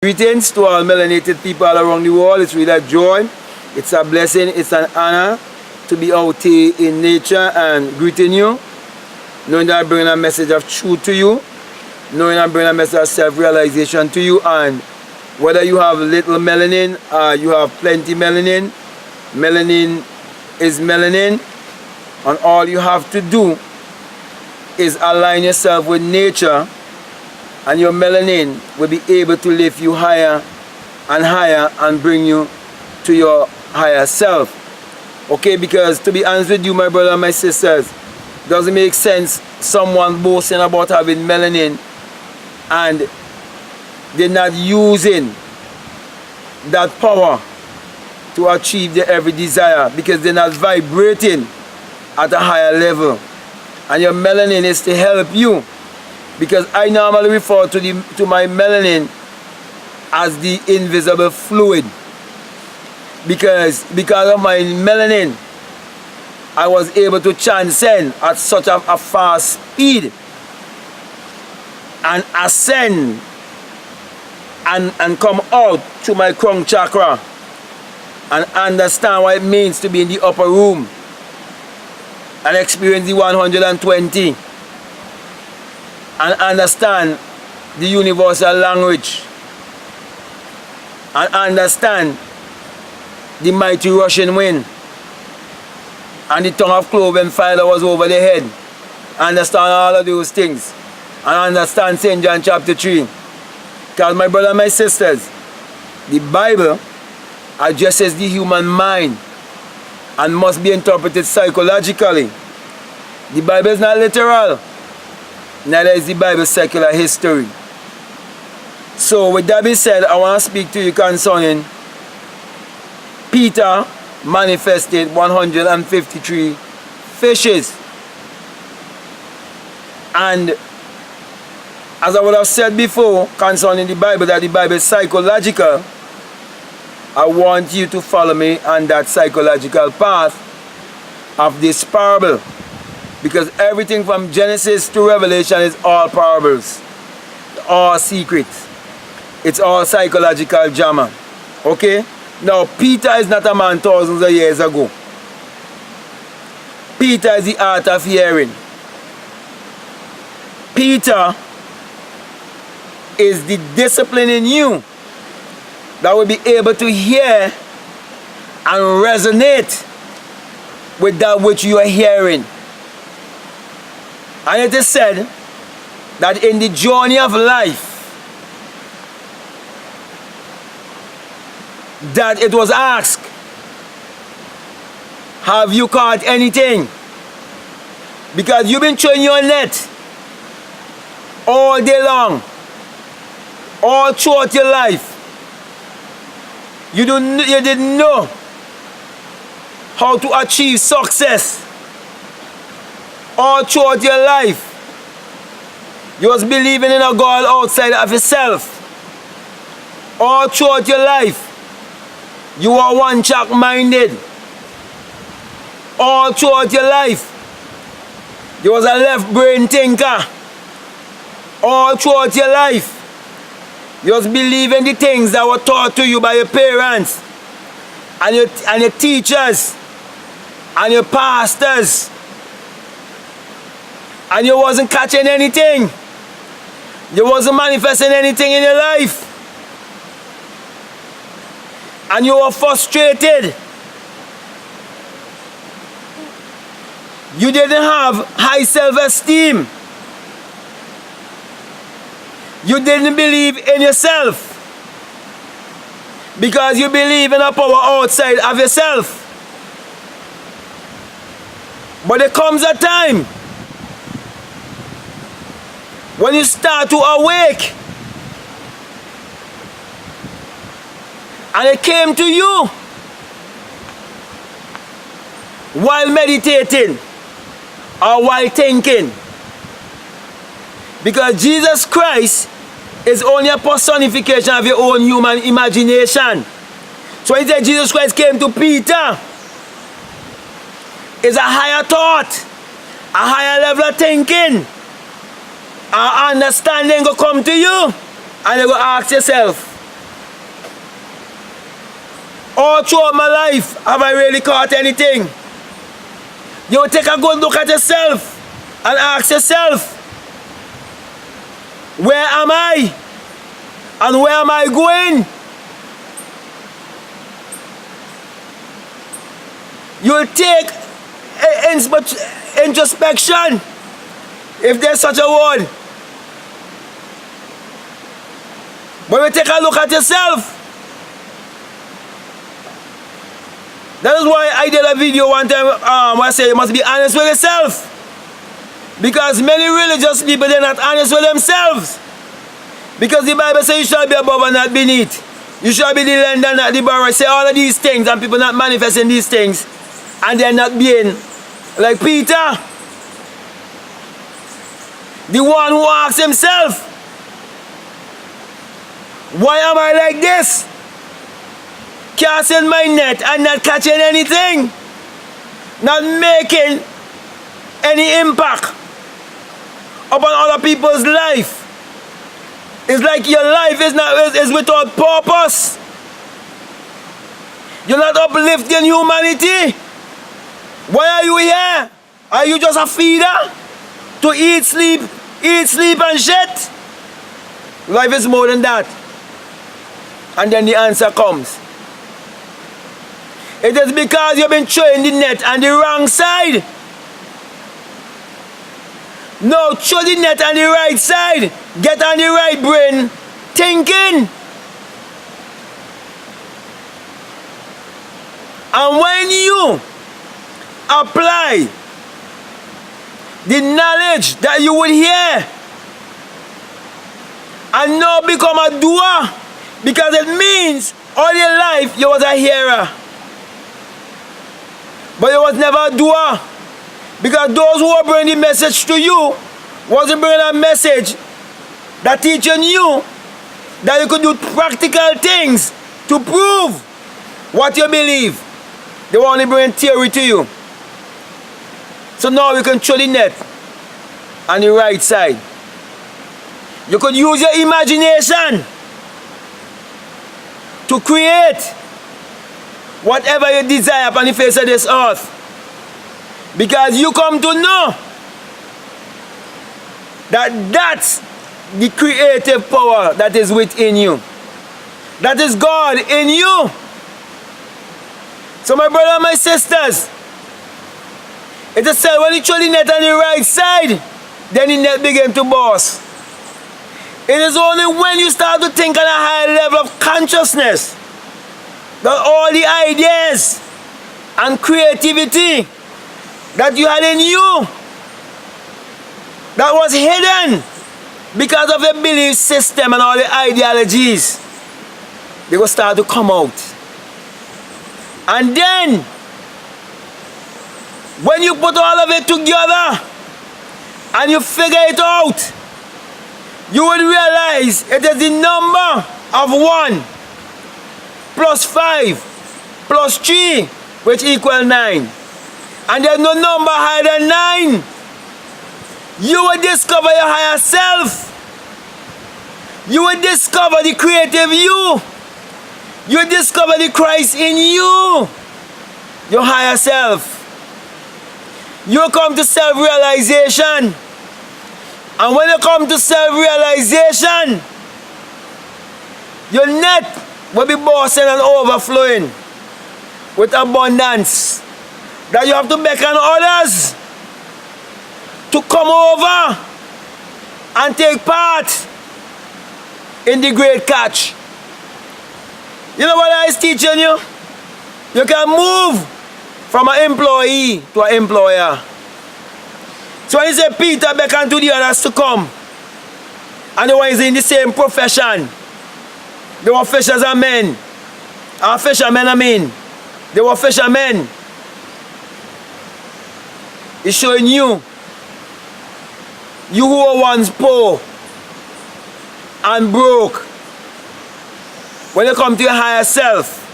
Greetings to all melanated people all around the world. It's really a joy. It's a blessing. It's an honor to be out here in nature and greeting you, knowing that I bring a message of truth to you, knowing I bring a message of self-realization to you. And whether you have little melanin or you have plenty melanin, melanin is melanin, and all you have to do is align yourself with nature, and your melanin will be able to lift you higher and higher and bring you to your higher self. Okay, because to be honest with you, my brother and my sisters, doesn't make sense someone boasting about having melanin and they're not using that power to achieve their every desire, because they're not vibrating at a higher level. And your melanin is to help you, because I normally refer to my melanin as the invisible fluid, because of my melanin I was able to transcend at such a fast speed and ascend and come out to my crown chakra and understand what it means to be in the upper room and experience the 120 and understand the universal language and understand the mighty rushing wind and the tongue of cloven fire that was over the head. Understand all of those things and understand St. John chapter 3. Because my brother and my sisters, the Bible addresses the human mind and must be interpreted psychologically. The Bible is not literal, neither is the Bible secular history. So with that being said, I want to speak to you concerning Peter manifested 153 fishes. And as I would have said before concerning the Bible, that the Bible is psychological, I want you to follow me on that psychological path of this parable, because everything from Genesis to Revelation is all parables, all secrets. It's all psychological drama. Okay? Now, Peter is not a man thousands of years ago. Peter is the art of hearing. Peter is the discipline in you that will be able to hear and resonate with that which you are hearing. And it is said that in the journey of life, that it was asked, have you caught anything? Because you've been throwing your net all day long, all throughout your life. You didn't know how to achieve success. All throughout your life, you was believing in a God outside of yourself. All throughout your life, you were one-track minded. All throughout your life, you was a left-brain thinker. All throughout your life, you was believing the things that were taught to you by your parents and your teachers and your pastors. And you wasn't catching anything. You wasn't manifesting anything in your life. And you were frustrated. You didn't have high self-esteem. You didn't believe in yourself, because you believe in a power outside of yourself. But there comes a time when you start to awake, and it came to you while meditating or while thinking. Because Jesus Christ is only a personification of your own human imagination. So when he said Jesus Christ came to Peter, it's a higher thought, a higher level of thinking, our understanding will come to you, and you go ask yourself, all throughout my life, have I really caught anything? You take a good look at yourself and ask yourself, where am I? And where am I going? You'll take introspection, if there's such a word. When you take a look at yourself, that is why I did a video one time where I said you must be honest with yourself. Because many religious people, they're not honest with themselves. Because the Bible says you shall be above and not beneath. You shall be the lender and not the borrower. Say all of these things and people not manifesting these things. And they're not being like Peter, the one who asked himself, why am I like this? Casting my net and not catching anything. Not making any impact upon other people's life. It's like your life is without purpose. You're not uplifting humanity. Why are you here? Are you just a feeder? To eat, sleep and shit? Life is more than that. And then the answer comes. It is because you've been throwing the net on the wrong side. No, throw the net on the right side. Get on the right brain thinking. And when you apply the knowledge that you would hear and now become a doer, because it means all your life you was a hearer, but you was never a doer. Because those who are bringing the message to you wasn't bringing a message that teaching you that you could do practical things to prove what you believe. They were only bringing theory to you. So now you can throw the net on the right side. You could use your imagination to create whatever you desire upon the face of this earth. Because you come to know that that's the creative power that is within you. That is God in you. So my brother and my sisters, it is said when you throw the net on the right side, then the net begins to burst. It is only when you start to think on a higher level of consciousness that all the ideas and creativity that you had in you that was hidden because of your belief system and all the ideologies, they will start to come out. And then when you put all of it together and you figure it out, you will realize it is the number of 1 plus 5 plus 3 which equals 9. And there's no number higher than 9. You will discover your higher self. You will discover the creative you. You will discover the Christ in you. Your higher self. You will come to self-realization. And when you come to self-realization, your net will be bursting and overflowing with abundance. That you have to beckon others to come over and take part in the great catch. You know what I is teaching you? You can move from an employee to an employer. So when you say Peter beckoned to the others to come, and the ones in the same profession, they were fishers and men. And fishermen I mean. They were fishermen. It's showing you who were once poor and broke. When you come to your higher self,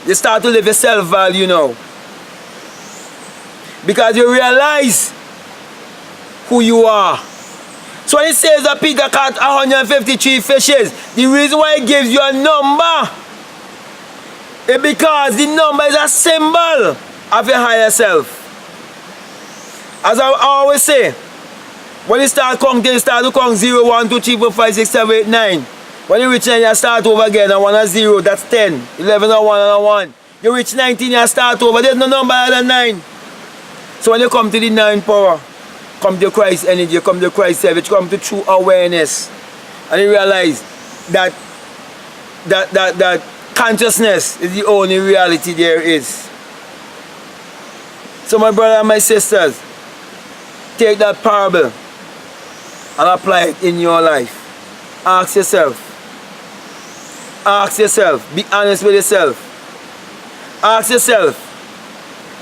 you start to live your self-value now. Because you realize who you are. So when it says that Peter caught 153 fishes, the reason why it gives you a number It's because the number is a symbol of your higher self. As I always say, when you start counting, you start to count 0, 1, 2, 3, 4, 5, 6, 7, 8, 9. When you reach 9, you start over again, and 1 and 0, that's 10. 11 and 1 and 1. You reach 19, you start over. There's no number other than 9. So when you come to the 9 power, come to Christ energy, come to Christ self, you come to true awareness. And you realize that consciousness is the only reality there is. So my brother and my sisters, take that parable and apply it in your life. Ask yourself. Ask yourself. Be honest with yourself. Ask yourself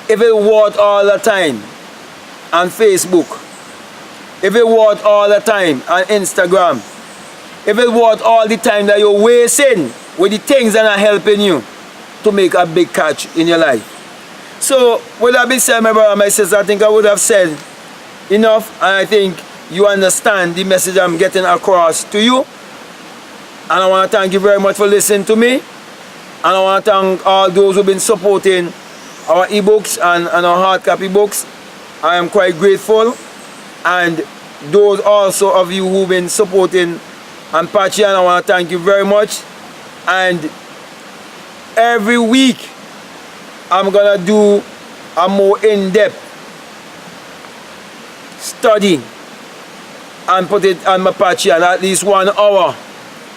if it worth all the time on Facebook, if it worth all the time on Instagram, if it worth all the time that you're wasting with the things that are helping you to make a big catch in your life. So with that being said, my brother and my sister, I think I would have said enough, and I think you understand the message I'm getting across to you. And I want to thank you very much for listening to me. And I want to thank all those who've been supporting our ebooks and our hard copy books. I am quite grateful. And those also of you who've been supporting on Patreon, I want to thank you very much. And every week I'm going to do a more in-depth study and put it on my Patreon, at least 1 hour.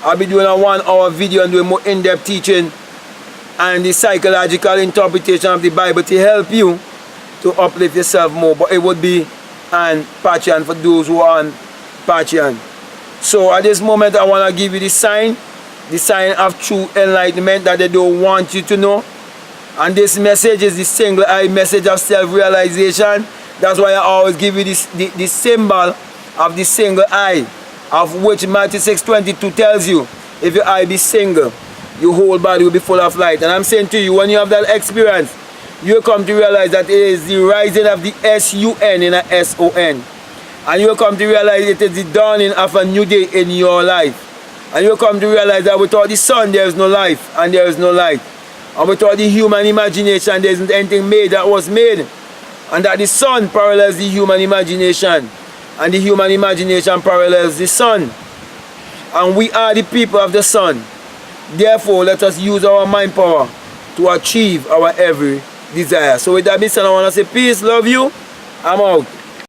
I'll be doing a 1 hour video and doing more in-depth teaching and the psychological interpretation of the Bible to help you to uplift yourself more. But it would be on Patreon for those who are on Patreon. So at this moment I want to give you the sign of true enlightenment that they don't want you to know. And this message is the single eye message of self-realization. That's why I always give you this symbol of the single eye, of which Matthew 6:22 tells you, if your eye be single, your whole body will be full of light. And I'm saying to you, when you have that experience, you'll come to realize that it is the rising of the S-U-N in a S-O-N. And you'll come to realize it is the dawning of a new day in your life. And you'll come to realize that without the sun, there is no life and there is no light. And without the human imagination, there isn't anything made that was made. And that the sun parallels the human imagination. And the human imagination parallels the sun. And we are the people of the sun. Therefore, let us use our mind power to achieve our every desire. So with that being said, I want to say peace, love you. I'm out.